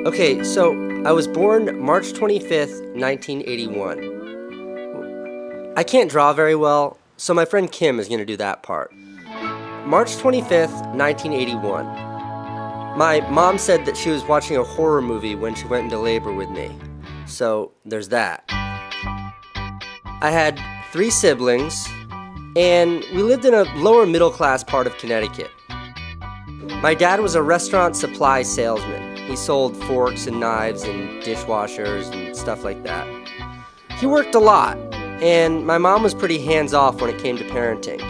Okay, so I was born March 25th, 1981. I can't draw very well, so my friend Kim is going to do that part. March 25th, 1981. My mom said that she was watching a horror movie when she went into labor with me, so there's that. I had 3 siblings, and we lived in a lower middle class part of Connecticut. My dad was a restaurant supply salesman. He sold forks and knives and dishwashers and stuff like that. He worked a lot, and my mom was pretty hands-off when it came to parenting.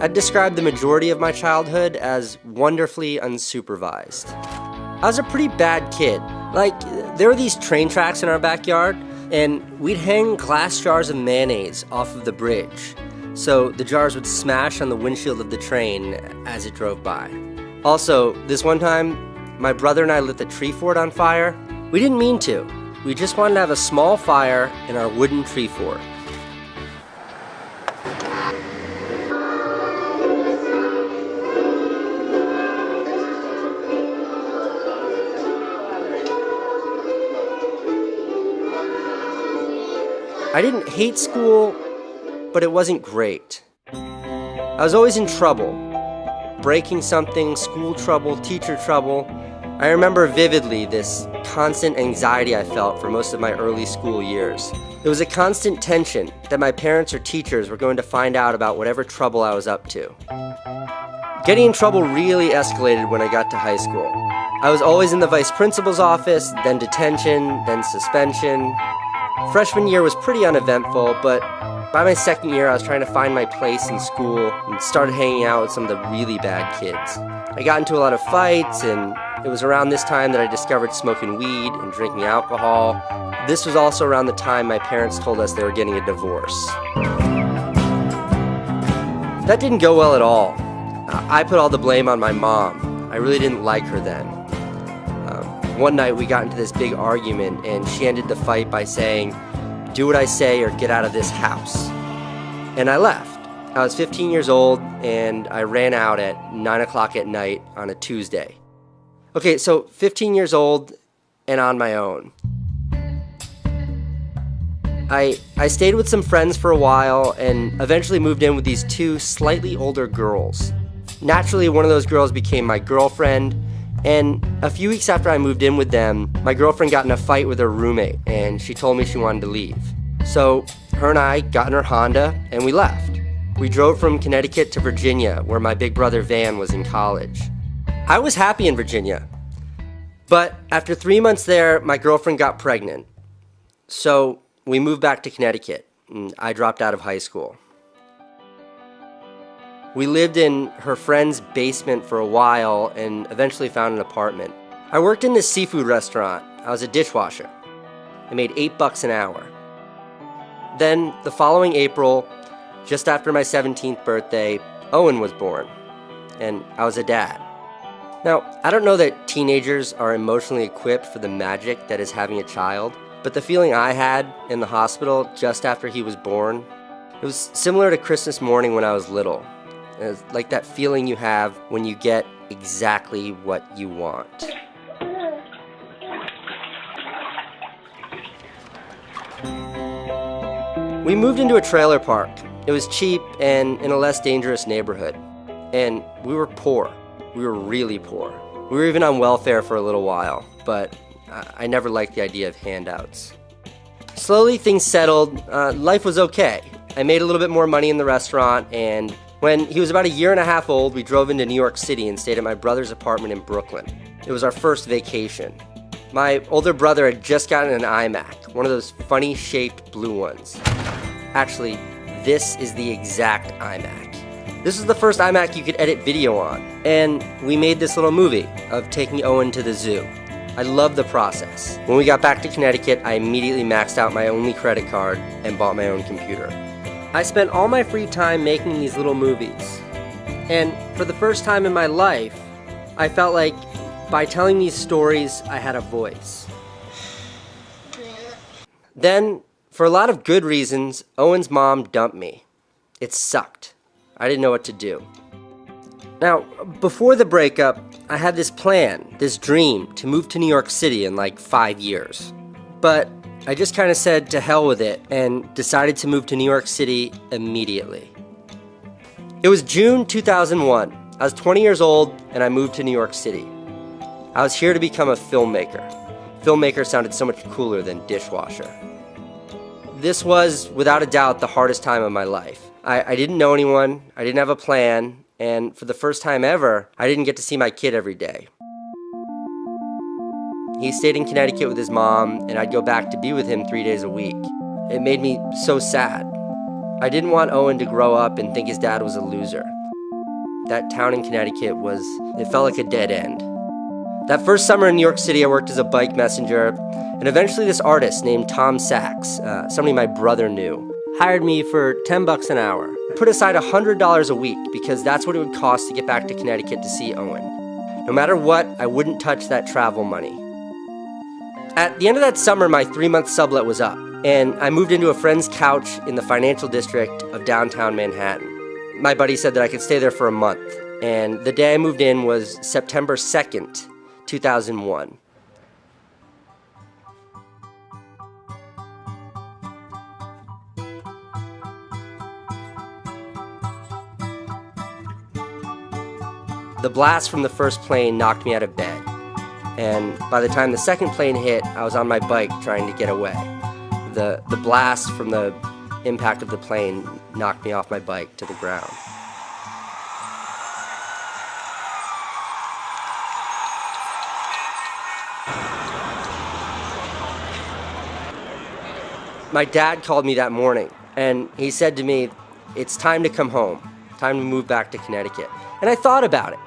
I'd describe the majority of my childhood as wonderfully unsupervised. I was a pretty bad kid. Like, there were these train tracks in our backyard, and we'd hang glass jars of mayonnaise off of the bridge, so the jars would smash on the windshield of the train as it drove by. Also, this one time, my brother and I lit the tree fort on fire. We didn't mean to. We just wanted to have a small fire in our wooden tree fort. I didn't hate school, but it wasn't great. I was always in trouble. Breaking something, school trouble, teacher trouble. I remember vividly this constant anxiety I felt for most of my early school years. There was a constant tension that my parents or teachers were going to find out about whatever trouble I was up to. Getting in trouble really escalated when I got to high school. I was always in the vice principal's office, then detention, then suspension. Freshman year was pretty uneventful, but by my second year I was trying to find my place in school and started hanging out with some of the really bad kids. I got into a lot of fights, and it was around this time that I discovered smoking weed and drinking alcohol. This was also around the time my parents told us they were getting a divorce. That didn't go well at all. I put all the blame on my mom. I really didn't like her then. One night we got into this big argument, and she ended the fight by saying, "Do what I say or get out of this house." And I left. I was 15 years old, and I ran out at 9 o'clock at night on a Tuesday. Okay, so 15 years old and on my own. I stayed with some friends for a while and eventually moved in with these 2 slightly older girls. Naturally, one of those girls became my girlfriend, and a few weeks after I moved in with them, my girlfriend got in a fight with her roommate, and she told me she wanted to leave. So her and I got in her Honda, and we left. We drove from Connecticut to Virginia, where my big brother Van was in college. I was happy in Virginia, but after 3 months there, my girlfriend got pregnant. So we moved back to Connecticut, and I dropped out of high school. We lived in her friend's basement for a while and eventually found an apartment. I worked in this seafood restaurant. I was a dishwasher. I made $8 an hour. Then, the following April, just after my 17th birthday, Owen was born, and I was a dad. Now, I don't know that teenagers are emotionally equipped for the magic that is having a child, but the feeling I had in the hospital just after he was born, it was similar to Christmas morning when I was little. It was like that feeling you have when you get exactly what you want. We moved into a trailer park. It was cheap and in a less dangerous neighborhood. And we were poor. We were really poor. We were even on welfare for a little while, but I never liked the idea of handouts. Slowly things settled. Life was okay. I made a little bit more money in the restaurant, and when he was about a year and a half old, we drove into New York City and stayed at my brother's apartment in Brooklyn. It was our first vacation. My older brother had just gotten an iMac, one of those funny-shaped blue ones. Actually, this is the exact iMac. This was the first iMac you could edit video on, and we made this little movie of taking Owen to the zoo. I loved the process. When we got back to Connecticut, I immediately maxed out my only credit card and bought my own computer. I spent all my free time making these little movies. And for the first time in my life, I felt like by telling these stories, I had a voice. Then, for a lot of good reasons, Owen's mom dumped me. It sucked. I didn't know what to do. Now, before the breakup, I had this plan, this dream, to move to New York City in like 5 years. But I just kind of said to hell with it and decided to move to New York City immediately. It was June 2001. I was 20 years old and I moved to New York City. I was here to become a filmmaker. Filmmaker sounded so much cooler than dishwasher. This was, without a doubt, the hardest time of my life. I didn't know anyone, I didn't have a plan, and for the first time ever, I didn't get to see my kid every day. He stayed in Connecticut with his mom, and I'd go back to be with him 3 days a week. It made me so sad. I didn't want Owen to grow up and think his dad was a loser. That town in Connecticut it felt like a dead end. That first summer in New York City, I worked as a bike messenger, and eventually this artist named Tom Sachs, somebody my brother knew, hired me for $10 an hour. I put aside $100 a week because that's what it would cost to get back to Connecticut to see Owen. No matter what, I wouldn't touch that travel money. At the end of that summer, my 3-month sublet was up, and I moved into a friend's couch in the financial district of downtown Manhattan. My buddy said that I could stay there for a month, and the day I moved in was September 2nd, 2001. The blast from the first plane knocked me out of bed, and by the time the second plane hit, I was on my bike trying to get away. The blast from the impact of the plane knocked me off my bike to the ground. My dad called me that morning, and he said to me, "It's time to come home, time to move back to Connecticut." And I thought about it,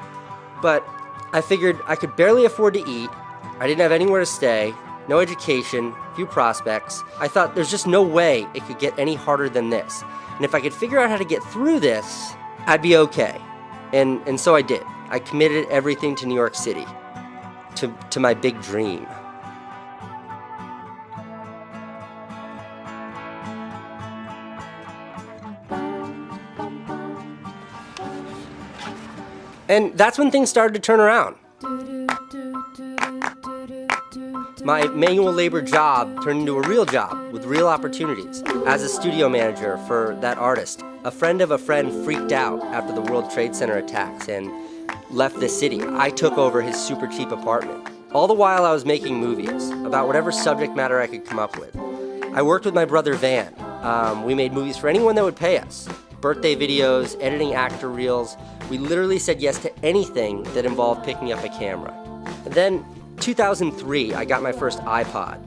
but I figured I could barely afford to eat, I didn't have anywhere to stay, no education, few prospects. I thought there's just no way it could get any harder than this. And if I could figure out how to get through this, I'd be okay. And so I did. I committed everything to New York City, to my big dream. And that's when things started to turn around. My manual labor job turned into a real job with real opportunities. As a studio manager for that artist, a friend of a friend freaked out after the World Trade Center attacks and left the city. I took over his super cheap apartment. All the while I was making movies about whatever subject matter I could come up with. I worked with my brother Van. We made movies for anyone that would pay us. Birthday videos, editing actor reels. We literally said yes to anything that involved picking up a camera. And then, 2003, I got my first iPod.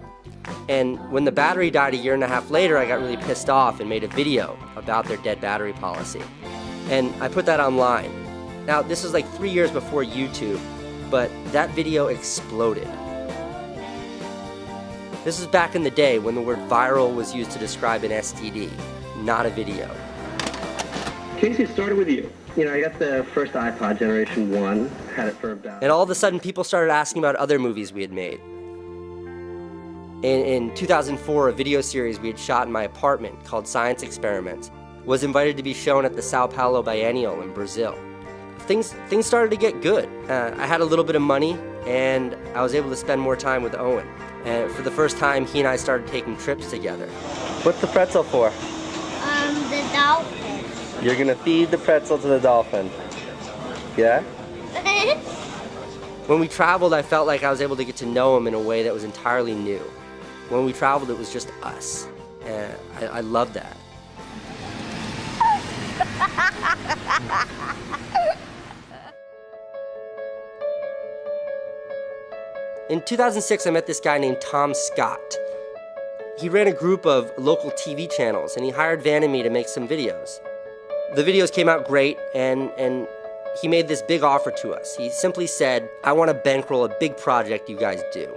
And when the battery died a year and a half later, I got really pissed off and made a video about their dead battery policy. And I put that online. Now, this was like 3 years before YouTube, but that video exploded. This was back in the day when the word viral was used to describe an STD, not a video. Casey, it started with you. You know, I got the first iPod, Generation 1, had it for about... And all of a sudden, people started asking about other movies we had made. In 2004, a video series we had shot in my apartment called Science Experiments was invited to be shown at the Sao Paulo Biennial in Brazil. Things started to get good. I had a little bit of money, and I was able to spend more time with Owen. And for the first time, he and I started taking trips together. What's the pretzel for? The dolphin. You're gonna feed the pretzel to the dolphin. Yeah? When we traveled, I felt like I was able to get to know him in a way that was entirely new. When we traveled, it was just us. And I loved that. In 2006, I met this guy named Tom Scott. He ran a group of local TV channels, and he hired Van and me to make some videos. The videos came out great, and he made this big offer to us. He simply said, "I want to bankroll a big project you guys do."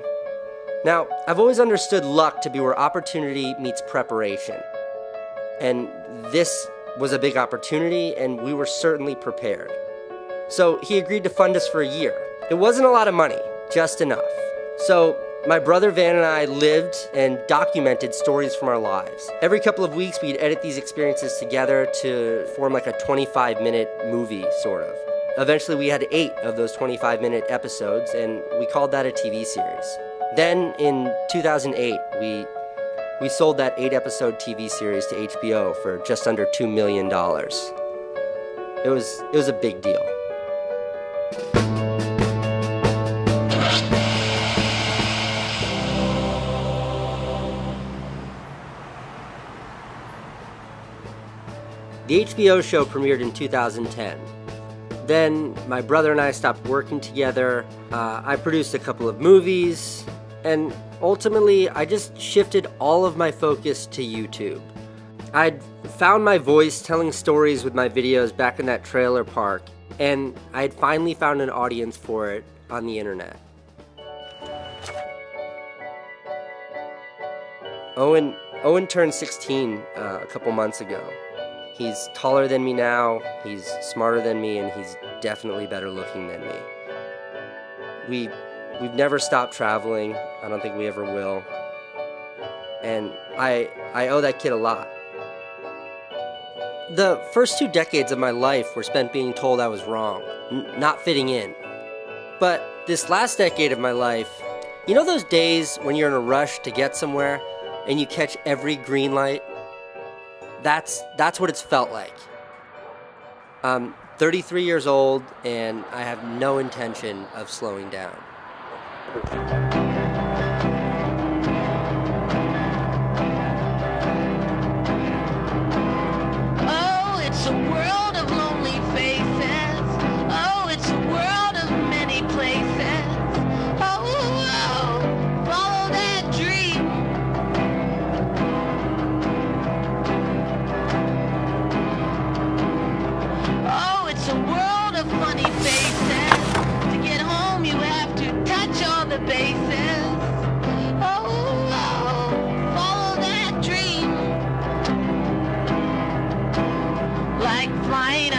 Now, I've always understood luck to be where opportunity meets preparation. And this was a big opportunity, and we were certainly prepared. So he agreed to fund us for a year. It wasn't a lot of money, just enough. So my brother Van and I lived and documented stories from our lives. Every couple of weeks, we'd edit these experiences together to form like a 25-minute movie, sort of. Eventually, we had 8 of those 25-minute episodes, and we called that a TV series. Then, in 2008, we sold that 8-episode TV series to HBO for just under $2 million. It was a big deal. The HBO show premiered in 2010. Then my brother and I stopped working together. I produced a couple of movies, and ultimately I just shifted all of my focus to YouTube. I'd found my voice telling stories with my videos back in that trailer park, and I had finally found an audience for it on the internet. Owen turned 16 a couple months ago. He's taller than me now, he's smarter than me, and he's definitely better looking than me. We've never stopped traveling. I don't think we ever will. And I owe that kid a lot. The first 2 decades of my life were spent being told I was wrong, not fitting in. But this last decade of my life, you know those days when you're in a rush to get somewhere and you catch every green light? That's what it's felt like. I'm 33 years old, and I have no intention of slowing down. Oh, it's a world of lonely faces. Oh, it's a world of many places. Oh, follow that dream. Oh, it's a world of funny faces. To get home, you have to touch all the bases. Oh, follow that dream. Like flying